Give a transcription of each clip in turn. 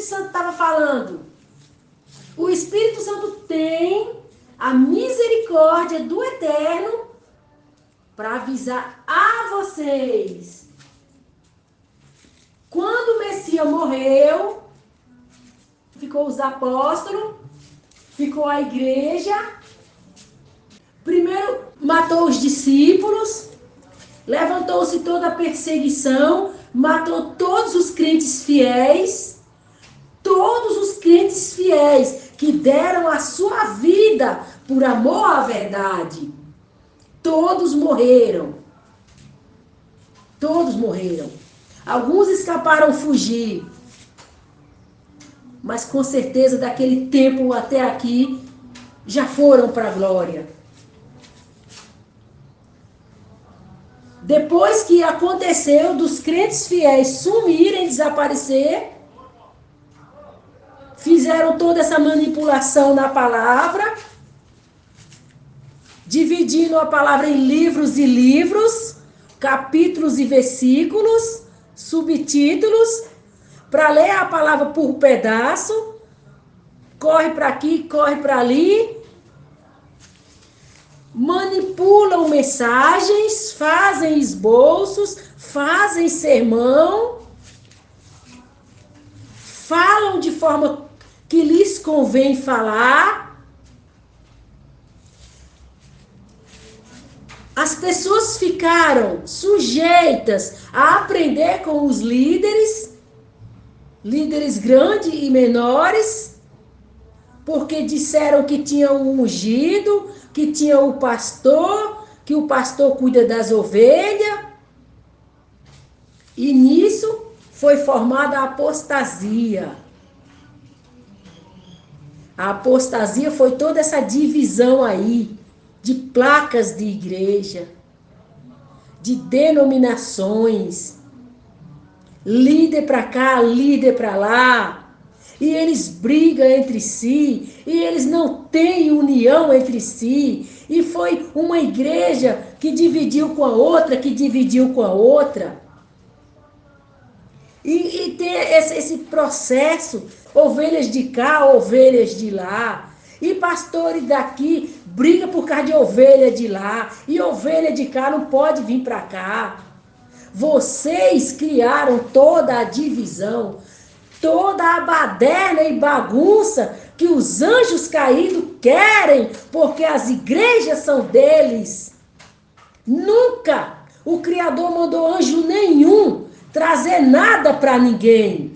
Santo estava falando? O Espírito Santo tem a misericórdia do Eterno para avisar a vocês. Quando o Messias morreu, ficou os apóstolos, ficou a igreja. Primeiro matou os discípulos, levantou-se toda a perseguição, matou todos os crentes fiéis. Todos os crentes fiéis que deram a sua vida por amor à verdade. Todos morreram. Todos morreram. Alguns escaparam fugir. Mas com certeza daquele tempo até aqui já foram para a glória. Depois que aconteceu dos crentes fiéis sumirem, desaparecer, fizeram toda essa manipulação na palavra, dividindo a palavra em livros e livros, capítulos e versículos, subtítulos, para ler a palavra por pedaço, corre para aqui, corre para ali, manipulam mensagens, fazem esboços, fazem sermão, falam de forma que lhes convém falar. As pessoas ficaram sujeitas a aprender com os líderes grandes e menores, porque disseram que tinha o ungido, que tinha o pastor, que o pastor cuida das ovelhas. E nisso foi formada a apostasia. A apostasia foi toda essa divisão aí de placas de igreja, de denominações, líder para cá, líder para lá, e eles brigam entre si, e eles não têm união entre si, e foi uma igreja que dividiu com a outra, que dividiu com a outra. E tem esse processo, ovelhas de cá, ovelhas de lá. E pastores daqui brigam por causa de ovelha de lá. E ovelha de cá não pode vir para cá. Vocês criaram toda a divisão, toda a baderna e bagunça que os anjos caídos querem, porque as igrejas são deles. Nunca o Criador mandou anjo nenhum trazer nada para ninguém.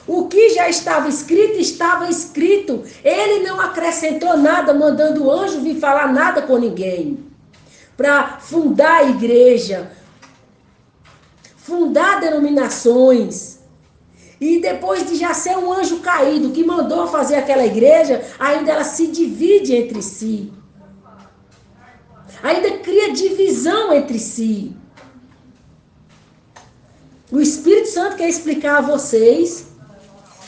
O que já estava escrito, estava escrito. Ele não acrescentou nada, mandando o anjo vir falar nada com ninguém. Para fundar a igreja, fundar denominações. E depois de já ser um anjo caído que mandou fazer aquela igreja, ainda ela se divide entre si. Ainda cria divisão entre si. O Espírito Santo quer explicar a vocês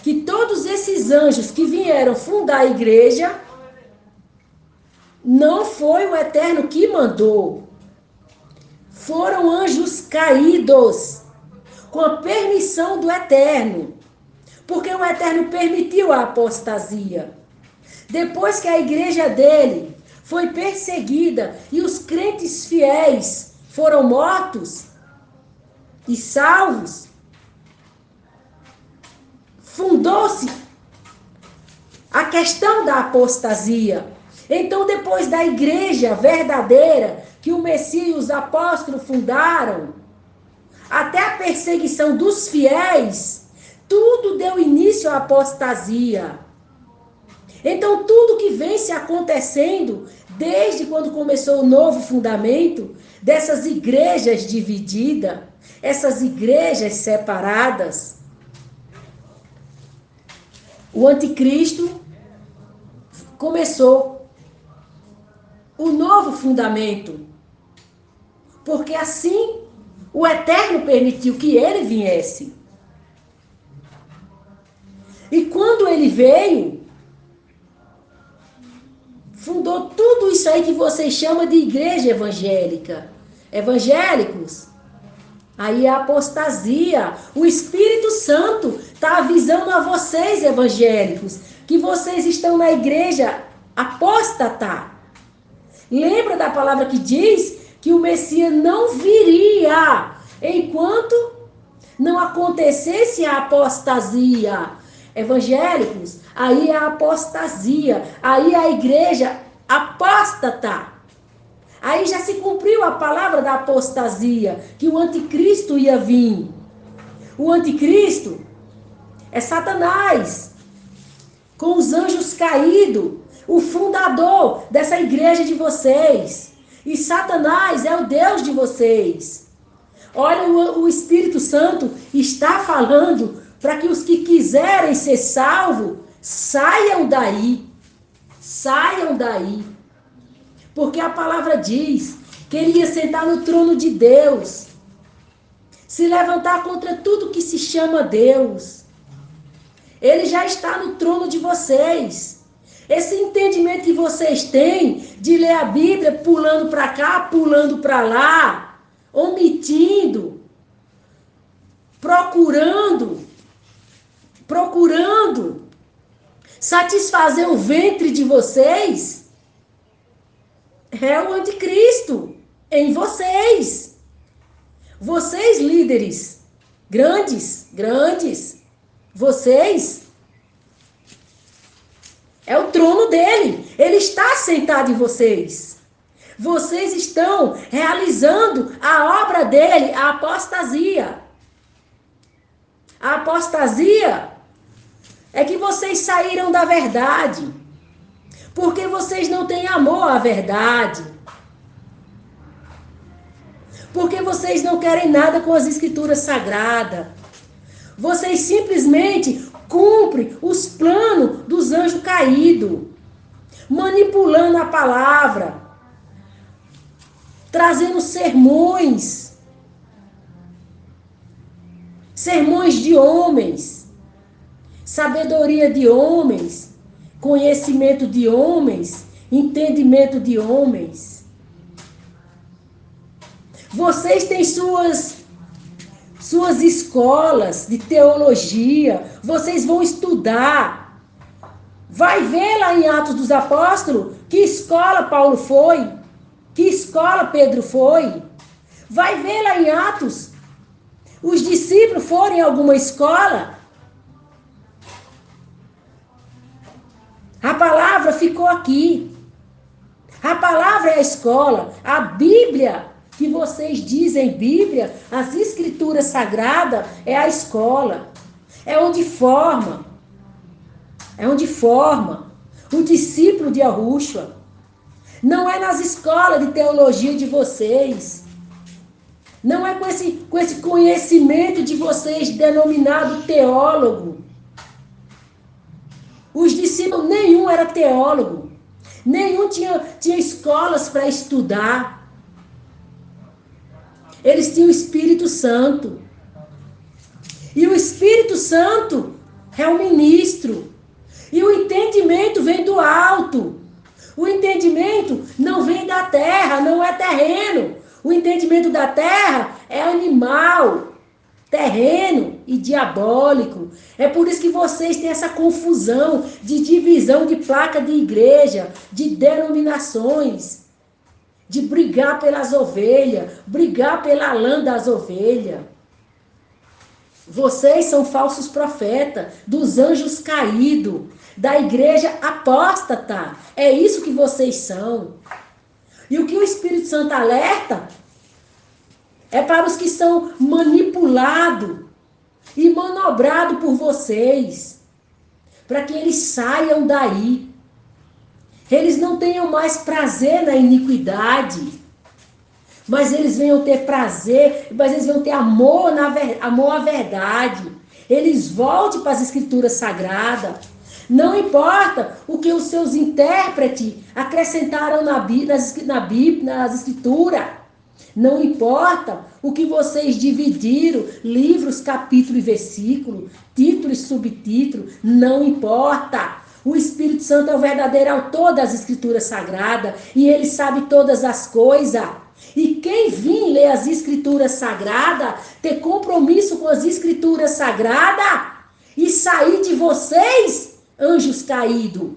que todos esses anjos que vieram fundar a igreja, não foi o Eterno que mandou. Foram anjos caídos, com a permissão do Eterno. Porque o Eterno permitiu a apostasia. Depois que a igreja dele foi perseguida e os crentes fiéis foram mortos e salvos, fundou-se a questão da apostasia. Então, depois da igreja verdadeira que o Messias e os apóstolos fundaram, até a perseguição dos fiéis, tudo deu início à apostasia. Então, tudo que vem se acontecendo, desde quando começou o novo fundamento, dessas igrejas divididas, essas igrejas separadas, o anticristo começou o novo fundamento, porque assim o Eterno permitiu que ele viesse. E quando ele veio, fundou tudo isso aí que vocês chamam de igreja evangélica. Evangélicos. Aí a apostasia. O Espírito Santo está avisando a vocês vocês evangélicos, que vocês estão na igreja apóstata. Lembra da palavra que diz que o Messias não viria enquanto não acontecesse a apostasia. Evangélicos, aí é a apostasia, aí é a igreja apóstata. Aí já se cumpriu a palavra da apostasia, que o anticristo ia vir. O anticristo é Satanás, com os anjos caídos, o fundador dessa igreja de vocês. E Satanás é o Deus de vocês. Olha, o Espírito Santo está falando para que os que quiserem ser salvos, saiam daí. Saiam daí. Porque a palavra diz que ele ia sentar no trono de Deus, se levantar contra tudo que se chama Deus. Ele já está no trono de vocês. Esse entendimento que vocês têm de ler a Bíblia pulando para cá, pulando para lá, omitindo, procurando satisfazer o ventre de vocês, é o anticristo em vocês. Vocês líderes, grandes, vocês, é o trono dele. Ele está sentado em vocês. Vocês estão realizando a obra dele, a apostasia. A apostasia é que vocês saíram da verdade, porque vocês não têm amor à verdade. Porque vocês não querem nada com as escrituras sagradas. Vocês simplesmente cumprem os planos dos anjos caídos, manipulando a palavra, trazendo sermões de homens, sabedoria de homens, conhecimento de homens, entendimento de homens. Vocês têm suas escolas de teologia, vocês vão estudar. Vai ver lá em Atos dos Apóstolos que escola Paulo foi, que escola Pedro foi. Vai ver lá em Atos, os discípulos foram em alguma escola. A palavra ficou aqui. A palavra é a escola. A Bíblia, que vocês dizem Bíblia, as escrituras sagradas, é a escola. É onde forma. O discípulo de Yahushua. Não é nas escolas de teologia de vocês. Não é com esse conhecimento de vocês denominado teólogo. Os discípulos, nenhum era teólogo. Nenhum tinha escolas para estudar. Eles tinham o Espírito Santo. E o Espírito Santo é o ministro. E o entendimento vem do alto. O entendimento não vem da terra, não é terreno. O entendimento da terra é animal, terreno e diabólico. É por isso que vocês têm essa confusão de divisão de placa de igreja, de denominações, de brigar pelas ovelhas, brigar pela lã das ovelhas. Vocês são falsos profetas, dos anjos caídos, da igreja apóstata. É isso que vocês são. E o que o Espírito Santo alerta é para os que são manipulados e manobrados por vocês, para que eles saiam daí. Eles não tenham mais prazer na iniquidade, mas eles venham ter prazer, mas eles venham ter amor à verdade. Eles voltem para as escrituras sagradas. Não importa o que os seus intérpretes acrescentaram nas escrituras. Não importa o que vocês dividiram, livros, capítulo e versículo, título e subtítulo. Não importa. O Espírito Santo é o verdadeiro autor das escrituras sagradas e ele sabe todas as coisas. E quem vir ler as escrituras sagradas, ter compromisso com as escrituras sagradas, e sair de vocês, anjos caídos.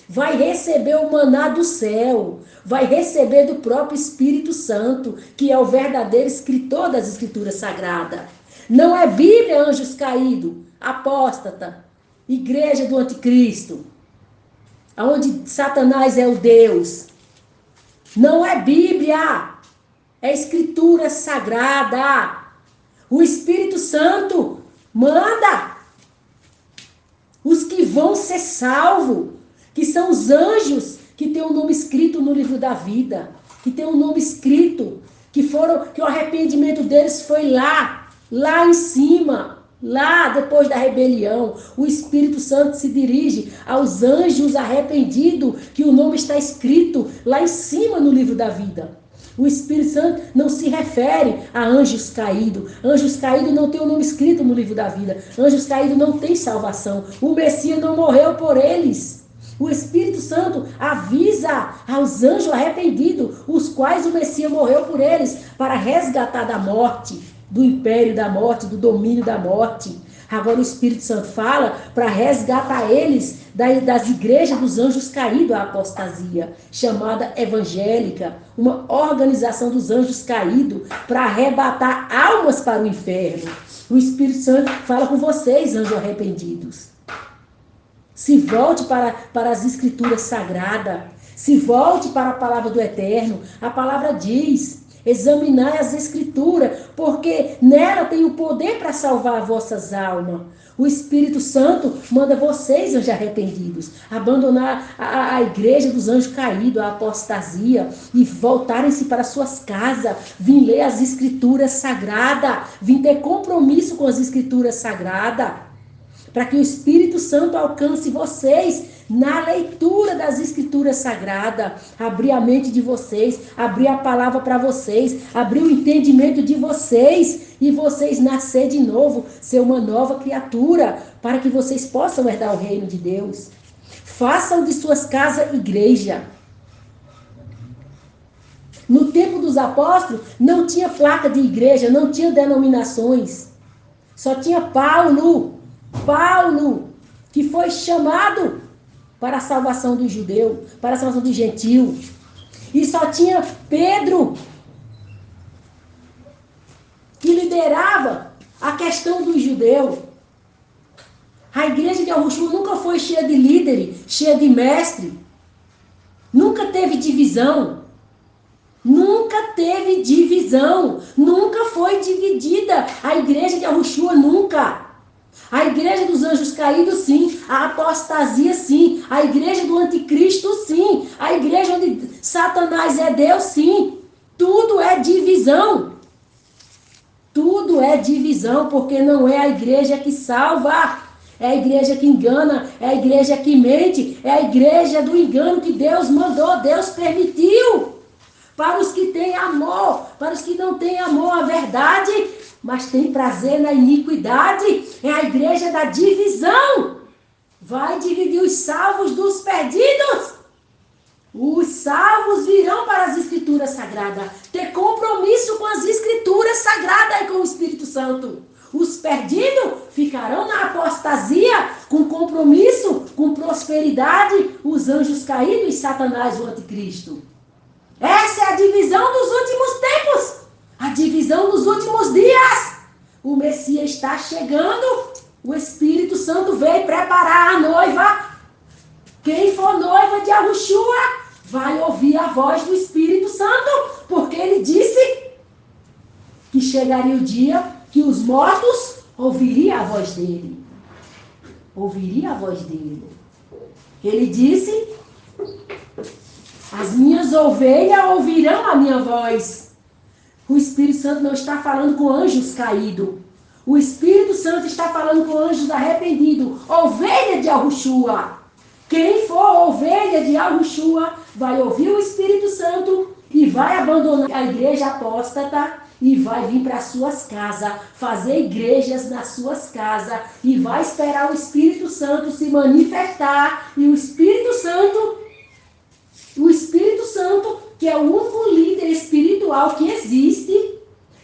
Vai receber o maná do céu, vai receber do próprio Espírito Santo, que é o verdadeiro escritor das Escrituras Sagradas. Não é Bíblia, anjos caídos, apóstata, igreja do anticristo, onde Satanás é o Deus. Não é Bíblia, é Escritura Sagrada. O Espírito Santo manda os que vão ser salvos, que são os anjos que têm o nome escrito no livro da vida, que tem o nome escrito, que o arrependimento deles foi lá em cima, lá depois da rebelião. O Espírito Santo se dirige aos anjos arrependidos, que o nome está escrito lá em cima no livro da vida. O Espírito Santo não se refere a anjos caídos. Anjos caídos não tem o nome escrito no livro da vida. Anjos caídos não tem salvação. O Messias não morreu por eles. O Espírito Santo avisa aos anjos arrependidos, os quais o Messias morreu por eles, para resgatar da morte, do império da morte, do domínio da morte. Agora o Espírito Santo fala para resgatar eles das igrejas dos anjos caídos, a apostasia, chamada evangélica, uma organização dos anjos caídos para arrebatar almas para o inferno. O Espírito Santo fala com vocês, anjos arrependidos. Se volte para as Escrituras Sagradas. Se volte para a palavra do Eterno. A palavra diz: examinai as Escrituras, porque nela tem o poder para salvar vossas almas. O Espírito Santo manda vocês, anjos arrependidos, abandonar a igreja dos anjos caídos, a apostasia, e voltarem-se para suas casas, vir ler as Escrituras Sagradas, vir ter compromisso com as Escrituras Sagradas, para que o Espírito Santo alcance vocês na leitura das Escrituras Sagradas, abrir a mente de vocês, abrir a palavra para vocês, abrir o entendimento de vocês, e vocês nascer de novo, ser uma nova criatura, para que vocês possam herdar o reino de Deus. Façam de suas casas igreja. No tempo dos apóstolos, não tinha placa de igreja, não tinha denominações. Só tinha Paulo, que foi chamado para a salvação do judeu, para a salvação do gentil. E só tinha Pedro, que liderava a questão do judeu. A igreja de Yahushua nunca foi cheia de líderes, cheia de mestre. Nunca teve divisão. Nunca teve divisão. Nunca foi dividida. A igreja de Yahushua nunca. A igreja dos anjos caídos, sim. A apostasia, sim. A igreja do anticristo, sim. A igreja onde Satanás é Deus, sim. Tudo é divisão. Tudo é divisão, porque não é a igreja que salva. É a igreja que engana, é a igreja que mente, é a igreja do engano que Deus mandou, Deus permitiu. Para os que têm amor, para os que não têm amor à verdade, mas têm prazer na iniquidade, é a igreja da divisão. Vai dividir os salvos dos perdidos. Os salvos virão para as Escrituras Sagradas, ter compromisso com as Escrituras Sagradas e com o Espírito Santo. Os perdidos ficarão na apostasia, com compromisso, com prosperidade, os anjos caídos e Satanás, o anticristo. Essa é a divisão dos últimos tempos, a divisão dos últimos dias. O Messias está chegando, o Espírito Santo veio preparar a noiva. Quem for noiva de Yahushua vai ouvir a voz do Espírito Santo, porque ele disse que chegaria o dia que os mortos ouviriam a voz dele. Ouviria a voz dele. Ele disse: as minhas ovelhas ouvirão a minha voz. O Espírito Santo não está falando com anjos caídos. O Espírito Santo está falando com anjos arrependidos. Ovelha de Yahushua. Quem for ovelha de Yahushua vai ouvir o Espírito Santo e vai abandonar a igreja apóstata e vai vir para as suas casas, fazer igrejas nas suas casas e vai esperar o Espírito Santo se manifestar. E o Espírito Santo, que é o único líder espiritual que existe,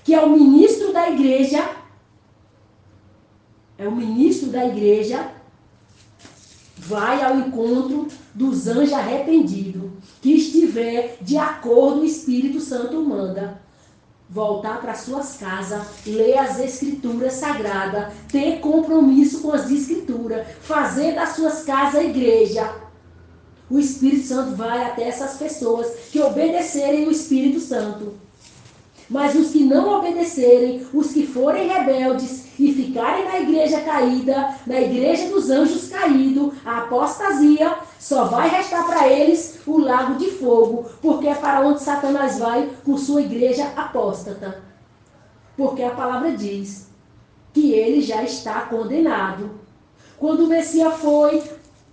que é o ministro da igreja, É o ministro da igreja vai ao encontro dos anjos arrependidos, que estiver de acordo, o Espírito Santo manda voltar para suas casas, ler as escrituras sagradas, ter compromisso com as escrituras, fazer das suas casas a igreja. O Espírito Santo vai até essas pessoas que obedecerem o Espírito Santo. Mas os que não obedecerem, os que forem rebeldes e ficarem na igreja caída, na igreja dos anjos caídos, a apostasia, só vai restar para eles o lago de fogo, porque é para onde Satanás vai com sua igreja apóstata. Porque a palavra diz que ele já está condenado. Quando o Messias foi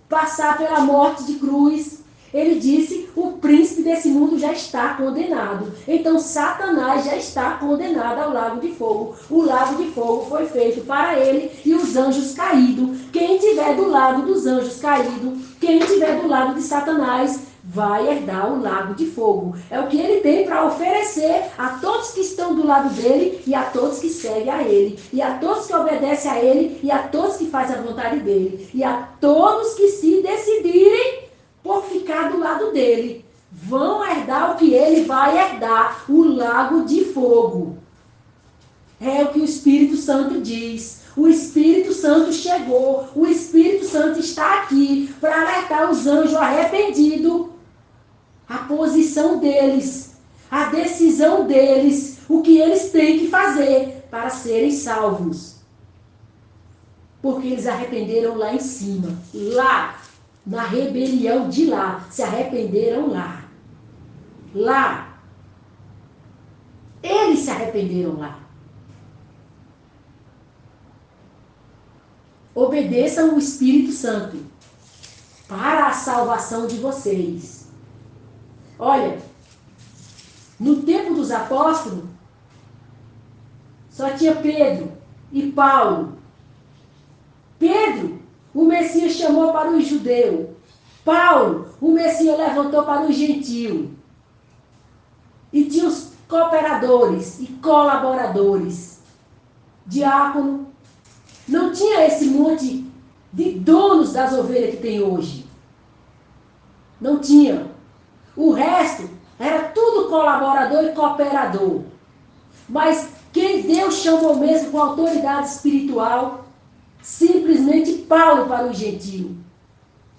passar pela morte de cruz, ele disse: o príncipe desse mundo já está condenado. Então Satanás já está condenado ao lago de fogo. O lago de fogo foi feito para ele e os anjos caídos. Quem estiver do lado dos anjos caídos, quem estiver do lado de Satanás, vai herdar o lago de fogo. É o que ele tem para oferecer a todos que estão do lado dele e a todos que seguem a ele, e a todos que obedecem a ele e a todos que fazem a vontade dele, e a todos que se decidirem por ficar do lado dele, vão herdar o que ele vai herdar, o lago de fogo. É o que o Espírito Santo diz. O Espírito Santo chegou, o Espírito Santo está aqui para alertar os anjos arrependidos, a posição deles, a decisão deles, o que eles têm que fazer para serem salvos. Porque eles arrependeram lá em cima, lá, na rebelião de lá, se arrependeram lá. Lá. Eles se arrependeram lá. Obedeçam o Espírito Santo para a salvação de vocês. Olha, no tempo dos apóstolos, só tinha Pedro e Paulo. Pedro, o Messias chamou para os judeus. Paulo, o Messias levantou para os gentios. E tinha os cooperadores e colaboradores. Diácono. Não tinha esse monte de donos das ovelhas que tem hoje. Não tinha. O resto era tudo colaborador e cooperador. Mas quem Deus chamou mesmo com autoridade espiritual, simplesmente Paulo para os gentios.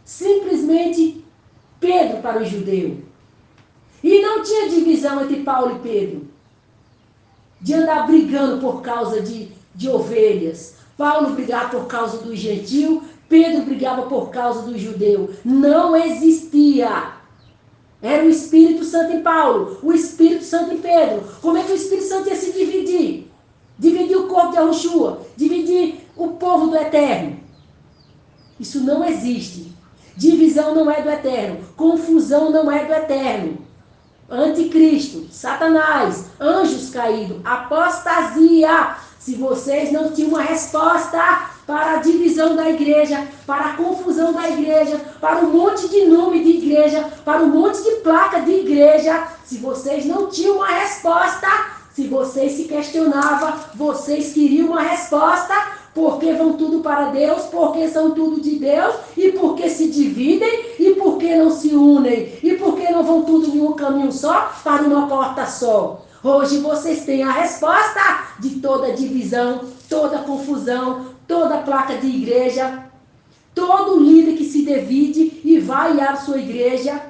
Simplesmente Pedro para os judeus. E não tinha divisão entre Paulo e Pedro. De andar brigando por causa de ovelhas. Paulo brigava por causa dos gentios, Pedro brigava por causa dos judeus. Não existia. Era o Espírito Santo em Paulo, o Espírito Santo em Pedro. Como é que o Espírito Santo ia se dividir? Dividir o corpo de Yahushua, dividir o povo do Eterno. Isso não existe. Divisão não é do Eterno, confusão não é do Eterno. Anticristo, Satanás, anjos caídos, apostasia. Se vocês não tinham uma resposta para a divisão da igreja, para a confusão da igreja, para um monte de nome de igreja, para um monte de placa de igreja, se vocês não tinham uma resposta, se vocês se questionavam, vocês queriam uma resposta, porque vão tudo para Deus, porque são tudo de Deus, e porque se dividem, e porque não se unem, e porque não vão tudo em um caminho só, para uma porta só. Hoje vocês têm a resposta de toda divisão, toda confusão, toda placa de igreja, todo líder que se divide e vai à sua igreja,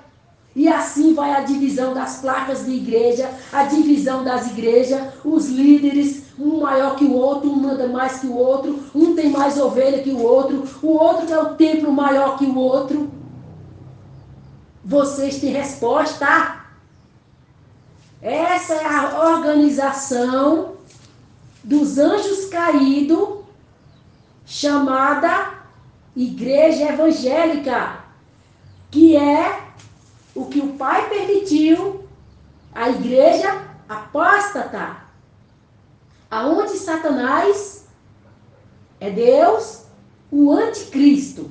e assim vai a divisão das placas de igreja, a divisão das igrejas, os líderes, um maior que o outro, um manda mais que o outro, um tem mais ovelha que o outro quer o templo maior que o outro. Vocês têm resposta. Essa é a organização dos anjos caídos, chamada Igreja Evangélica, que é o que o Pai permitiu, a igreja apóstata, aonde Satanás é Deus, o anticristo.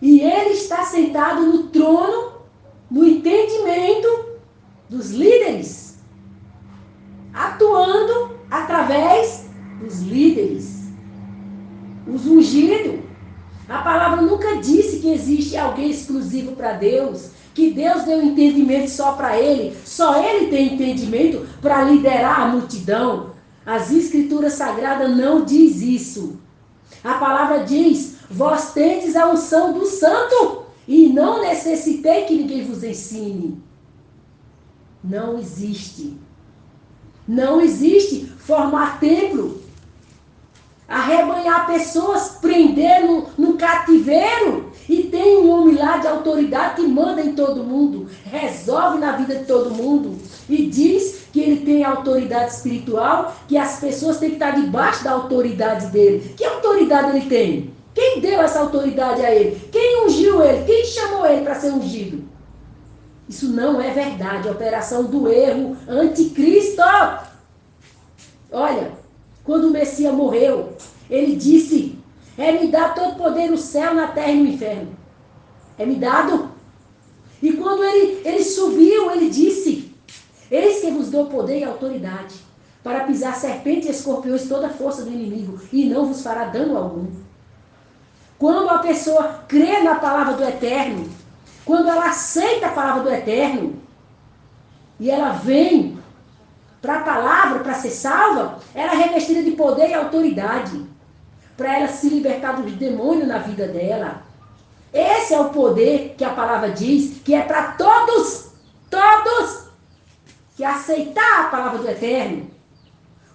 E ele está sentado no trono, no entendimento dos líderes, atuando através dos líderes. os ungidos. A palavra nunca disse que existe alguém exclusivo para Deus, que Deus deu entendimento só para ele, só ele tem entendimento para liderar a multidão. As escrituras sagradas não diz isso. A palavra diz: vós tendes a unção do santo e não necessitei que ninguém vos ensine. Não existe. Não existe formar templo, arrebanhar pessoas, prender no cativeiro, e tem um homem lá de autoridade que manda em todo mundo, resolve na vida de todo mundo, e diz que ele tem autoridade espiritual, que as pessoas têm que estar debaixo da autoridade dele. Que autoridade ele tem? Quem deu essa autoridade a ele? Quem ungiu ele? Quem chamou ele para ser ungido? Isso não é verdade, a operação do erro anticristo. Olha, quando o Messias morreu, ele disse: é-me dado todo poder no céu, na terra e no inferno. É-me dado. E quando ele subiu, ele disse: eis que vos dou poder e autoridade para pisar serpentes e escorpiões, toda a força do inimigo, e não vos fará dano algum. Quando a pessoa crê na palavra do Eterno, quando ela aceita a palavra do Eterno, e ela vem para a palavra, para ser salva, ela é revestida de poder e autoridade, para ela se libertar dos demônios na vida dela. Esse é o poder que a palavra diz, que é para todos que aceitar a palavra do Eterno.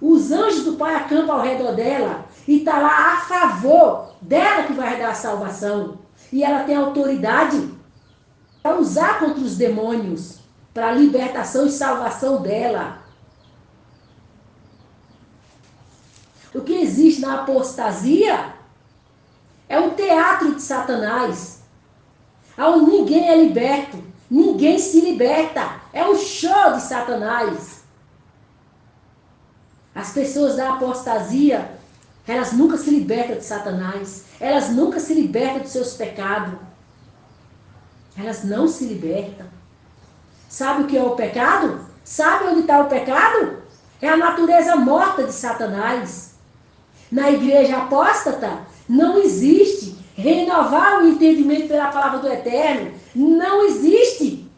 Os anjos do Pai acampam ao redor dela, e está lá a favor dela, que vai dar a salvação. E ela tem autoridade para usar contra os demônios, para a libertação e salvação dela. O que existe na apostasia é um teatro de Satanás, onde ninguém é liberto, ninguém se liberta. É um show de Satanás. As pessoas da apostasia, elas nunca se libertam de Satanás, elas nunca se libertam dos seus pecados. Elas não se libertam. Sabe o que é o pecado? Sabe onde está o pecado? É a natureza morta de Satanás. Na igreja apóstata, não existe renovar o entendimento pela palavra do Eterno. Não existe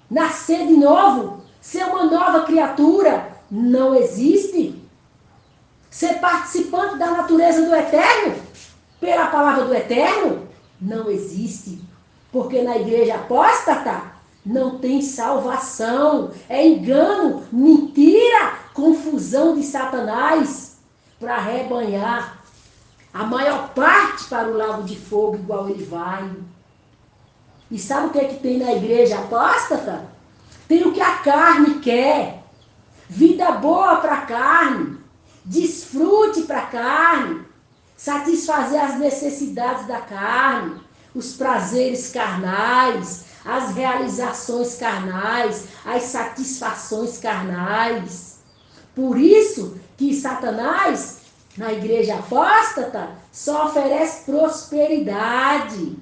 nascer de novo, ser uma nova criatura. Não existe ser participante da natureza do Eterno pela palavra do Eterno. Não existe. Porque na igreja apóstata não tem salvação. É engano, mentira, confusão de Satanás para arrebanhar a maior parte para o lago de fogo, igual ele vai. E sabe o que é que tem na igreja apóstata? Tem o que a carne quer. Vida boa para a carne. Desfrute para a carne. Satisfazer as necessidades da carne. Os prazeres carnais. As realizações carnais. As satisfações carnais. Por isso que Satanás, na igreja apóstata, só oferece prosperidade.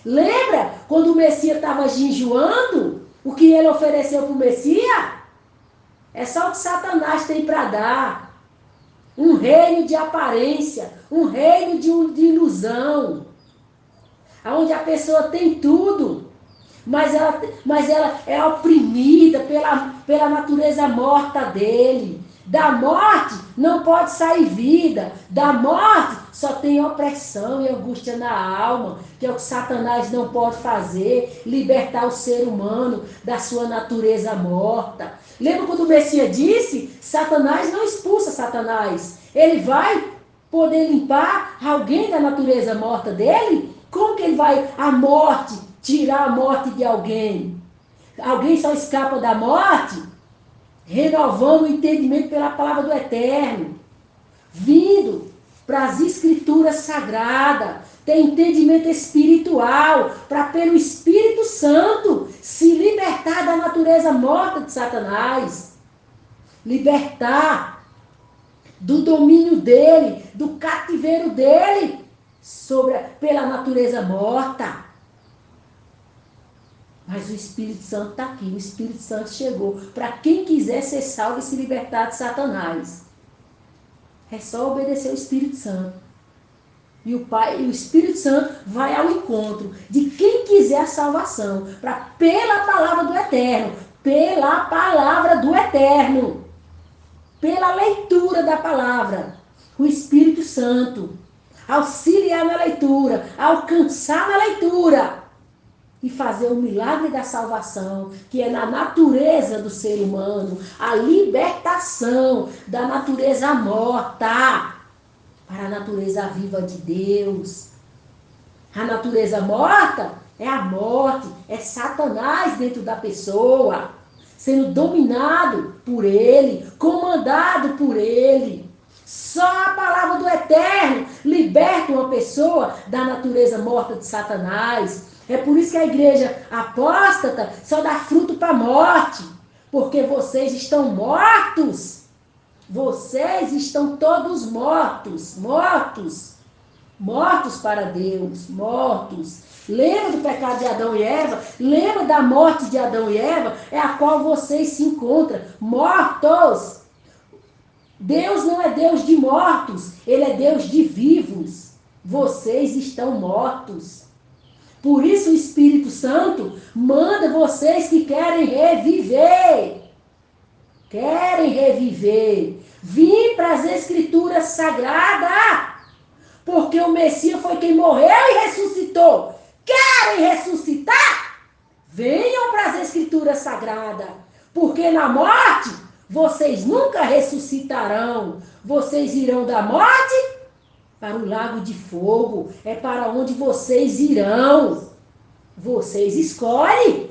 Lembra quando o Messias estava jejuando? O que ele ofereceu para o Messias? É só o que Satanás tem para dar. Um reino de aparência, um reino de ilusão. Onde a pessoa tem tudo, mas ela é oprimida pela natureza morta dele. Da morte não pode sair vida. Da morte só tem opressão e angústia na alma, que é o que Satanás não pode fazer, libertar o ser humano da sua natureza morta. Lembra quando o Messias disse? Satanás não expulsa Satanás. Ele vai poder limpar alguém da natureza morta dele? Como que ele vai a morte, tirar a morte de alguém? Alguém só escapa da morte renovando o entendimento pela palavra do Eterno, vindo para as escrituras sagradas, ter entendimento espiritual, para pelo Espírito Santo se libertar da natureza morta de Satanás, libertar do domínio dele, do cativeiro dele, pela natureza morta. Mas o Espírito Santo está aqui, o Espírito Santo chegou para quem quiser ser salvo e se libertar de Satanás. É só obedecer o Espírito Santo. E o Pai e o Espírito Santo vai ao encontro de quem quiser a salvação, pela palavra do Eterno, pela palavra do Eterno, pela leitura da palavra. O Espírito Santo auxiliar na leitura, alcançar na leitura e fazer o milagre da salvação, que é na natureza do ser humano, a libertação da natureza morta para a natureza viva de Deus. A natureza morta é a morte, é Satanás dentro da pessoa, sendo dominado por ele, comandado por ele. Só a palavra do Eterno liberta uma pessoa da natureza morta de Satanás. É por isso que a igreja apóstata só dá fruto para a morte, porque vocês estão mortos. Vocês estão todos mortos, mortos para Deus, mortos. Lembra do pecado de Adão e Eva? Lembra da morte de Adão e Eva? É a qual vocês se encontram, mortos. Deus não é Deus de mortos, Ele é Deus de vivos. Vocês estão mortos. Por isso o Espírito Santo manda vocês que querem reviver. Querem reviver. Vim para as Escrituras Sagradas. Porque o Messias foi quem morreu e ressuscitou. Querem ressuscitar? Venham para as Escrituras Sagradas. Porque na morte, vocês nunca ressuscitarão. Vocês irão da morte para o lago de fogo. É para onde vocês irão. Vocês escolhem.